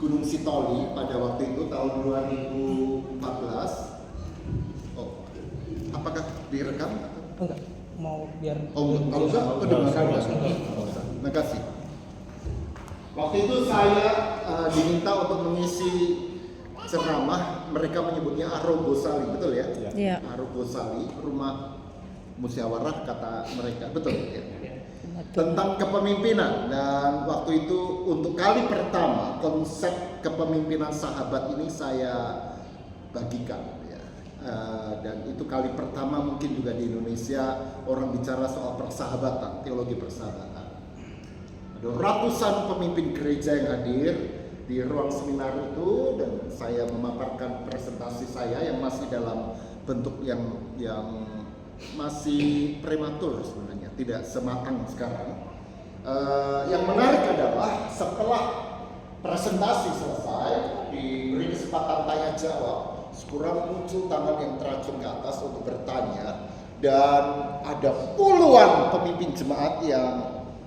Gunung Sitoli pada waktu itu tahun 2014. Oh, apakah direkam? Enggak, mau biar Kalau enggak, terima kasih. Waktu itu saya diminta untuk mengisi ceramah, mereka menyebutnya Arogosali, betul ya? Iya. Arogosali, rumah musyawarah kata mereka, betul ya? Betul. Tentang kepemimpinan, dan waktu itu untuk kali pertama konsep kepemimpinan sahabat ini saya bagikan ya. Dan itu kali pertama mungkin juga di Indonesia orang bicara soal persahabatan, teologi persahabatan. Ada ratusan pemimpin gereja yang hadir di ruang seminar itu, dan saya memaparkan presentasi saya yang masih dalam bentuk yang masih prematur sebenarnya, tidak sematang sekarang. Yang menarik adalah setelah presentasi selesai, diberi kesempatan tanya jawab, sekurang muncul tangan yang teracung ke atas untuk bertanya, dan ada puluhan pemimpin jemaat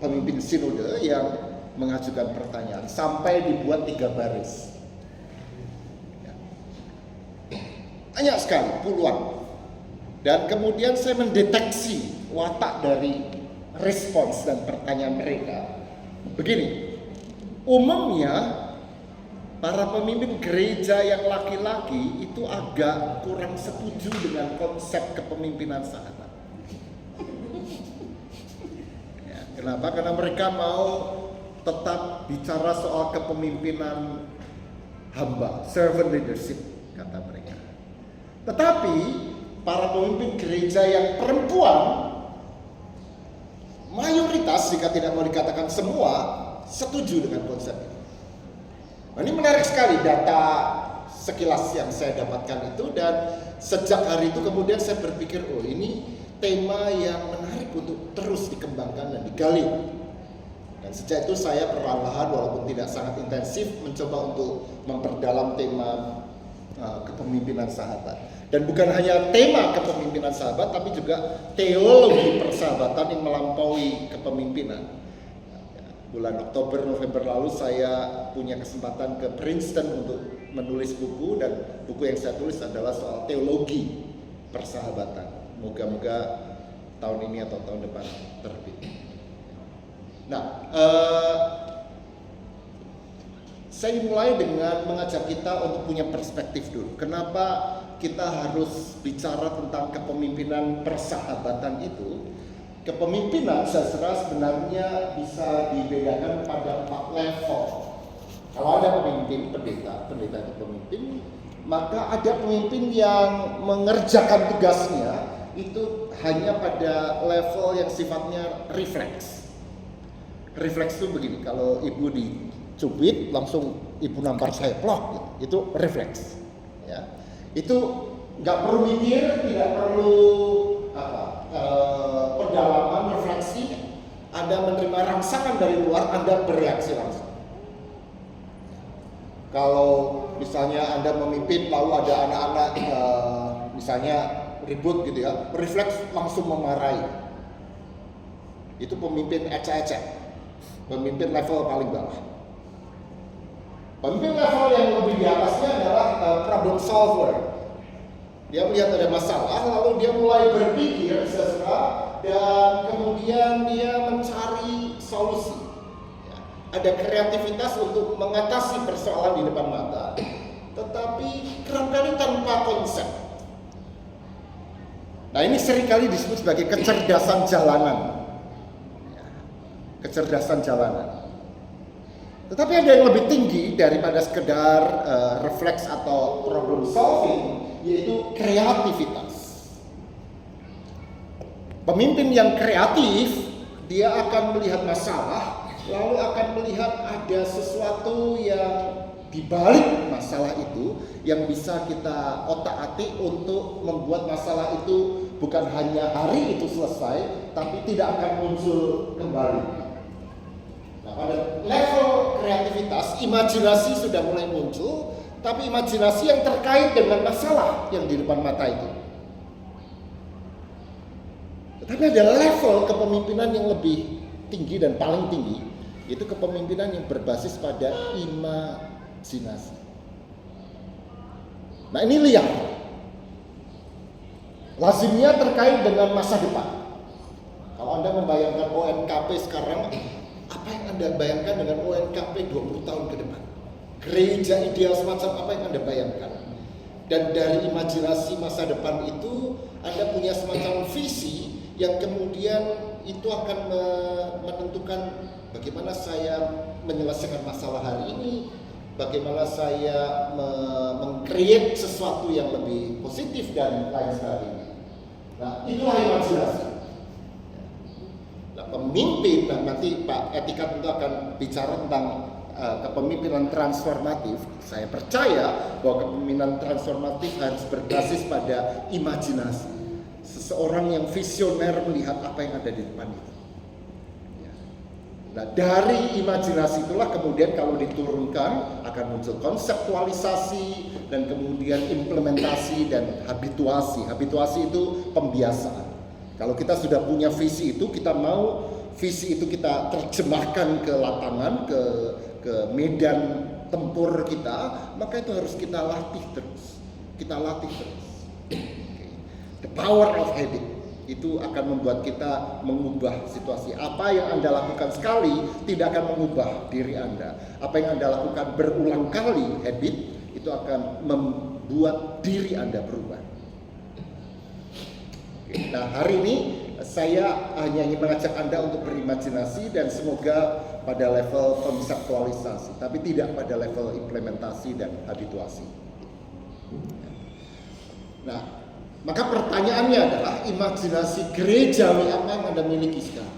pemimpin sinode yang mengajukan pertanyaan sampai dibuat 3 baris. Banyak sekali, puluhan. Dan kemudian saya mendeteksi watak dari respons dan pertanyaan mereka. Begini, umumnya para pemimpin gereja yang laki-laki itu agak kurang setuju dengan konsep kepemimpinan sahabat. Ya, kenapa? Karena mereka mau tetap bicara soal kepemimpinan hamba, servant leadership, kata mereka. Tetapi para pemimpin gereja yang perempuan, mayoritas jika tidak mau dikatakan semua, setuju dengan konsep ini. Nah, ini menarik sekali data sekilas yang saya dapatkan itu, dan sejak hari itu kemudian saya berpikir, oh ini tema yang menarik untuk terus dikembangkan dan digali. Dan sejak itu saya perlahan-lahan walaupun tidak sangat intensif mencoba untuk memperdalam tema kepemimpinan sahabat. Dan bukan hanya tema kepemimpinan sahabat, tapi juga teologi persahabatan yang melampaui kepemimpinan. Bulan Oktober November lalu saya punya kesempatan ke Princeton untuk menulis buku, dan buku yang saya tulis adalah soal teologi persahabatan. Moga-moga tahun ini atau tahun depan terbit. Nah, saya mulai dengan mengajak kita untuk punya perspektif dulu. Kenapa kita harus bicara tentang kepemimpinan persahabatan itu? Kepemimpinan sastra sebenarnya bisa dibedakan pada 4 level. Kalau ada pemimpin, pendeta itu pemimpin, maka ada pemimpin yang mengerjakan tugasnya itu hanya pada level yang sifatnya refleks. Refleks itu begini, kalau ibu dicubit langsung ibu nampar saya plok, gitu. Itu refleks. Ya. Itu nggak perlu mikir, tidak perlu pendalaman, refleksi. Anda menerima rangsangan dari luar, Anda bereaksi langsung. Kalau misalnya Anda memimpin lalu ada anak-anak misalnya ribut gitu ya, refleks langsung memarahi. Itu pemimpin ecek-ecek. Pemimpin level paling bawah. Pemimpin level yang lebih di atasnya adalah problem solver. Dia melihat ada masalah, lalu dia mulai berpikir sesuatu, dan kemudian dia mencari solusi. Ya, ada kreativitas untuk mengatasi persoalan di depan mata, tetapi kerangkali tanpa konsep. Nah, ini seringkali disebut sebagai kecerdasan jalanan. Kecerdasan jalanan. Tetapi ada yang lebih tinggi daripada sekedar refleks atau problem solving, yaitu kreativitas. Pemimpin yang kreatif, dia akan melihat masalah, lalu akan melihat ada sesuatu yang dibalik masalah itu yang bisa kita otak-atik untuk membuat masalah itu bukan hanya hari itu selesai, tapi tidak akan muncul kembali. Nah, pada level kreativitas, imajinasi sudah mulai muncul, tapi imajinasi yang terkait dengan masalah yang di depan mata itu. Tetapi ada level kepemimpinan yang lebih tinggi dan paling tinggi, yaitu kepemimpinan yang berbasis pada imajinasi. Nah, ini liar. Lazimnya terkait dengan masa depan. Kalau Anda membayangkan ONKP sekarang, apa yang Anda bayangkan dengan ONKP 20 tahun ke depan? Gereja ideal semacam apa yang Anda bayangkan? Dan dari imajinasi masa depan itu, Anda punya semacam visi yang kemudian itu akan menentukan bagaimana saya menyelesaikan masalah hari ini, bagaimana saya meng-create sesuatu yang lebih positif dan lain sebagainya. Nah, itulah imajinasi. Nah, pemimpin, nanti Pak Etika tentu akan bicara tentang kepemimpinan transformatif. Saya percaya bahwa kepemimpinan transformatif harus berbasis pada imajinasi. Seseorang yang visioner melihat apa yang ada di depan itu. Nah, dari imajinasi itulah kemudian kalau diturunkan akan muncul konseptualisasi dan kemudian implementasi dan habituasi. Habituasi itu pembiasaan. Kalau kita sudah punya visi itu, kita mau visi itu kita terjemahkan ke lapangan, ke medan tempur kita, maka itu harus kita latih terus. Kita latih terus. The power of habit itu akan membuat kita mengubah situasi. Apa yang Anda lakukan sekali tidak akan mengubah diri Anda. Apa yang Anda lakukan berulang kali, habit, itu akan membuat diri Anda berubah. Nah, hari ini saya hanya ingin mengajak Anda untuk berimajinasi dan semoga pada level konseptualisasi, tapi tidak pada level implementasi dan habituasi. Nah, maka pertanyaannya adalah imajinasi gerejawi apa yang Anda miliki sekarang?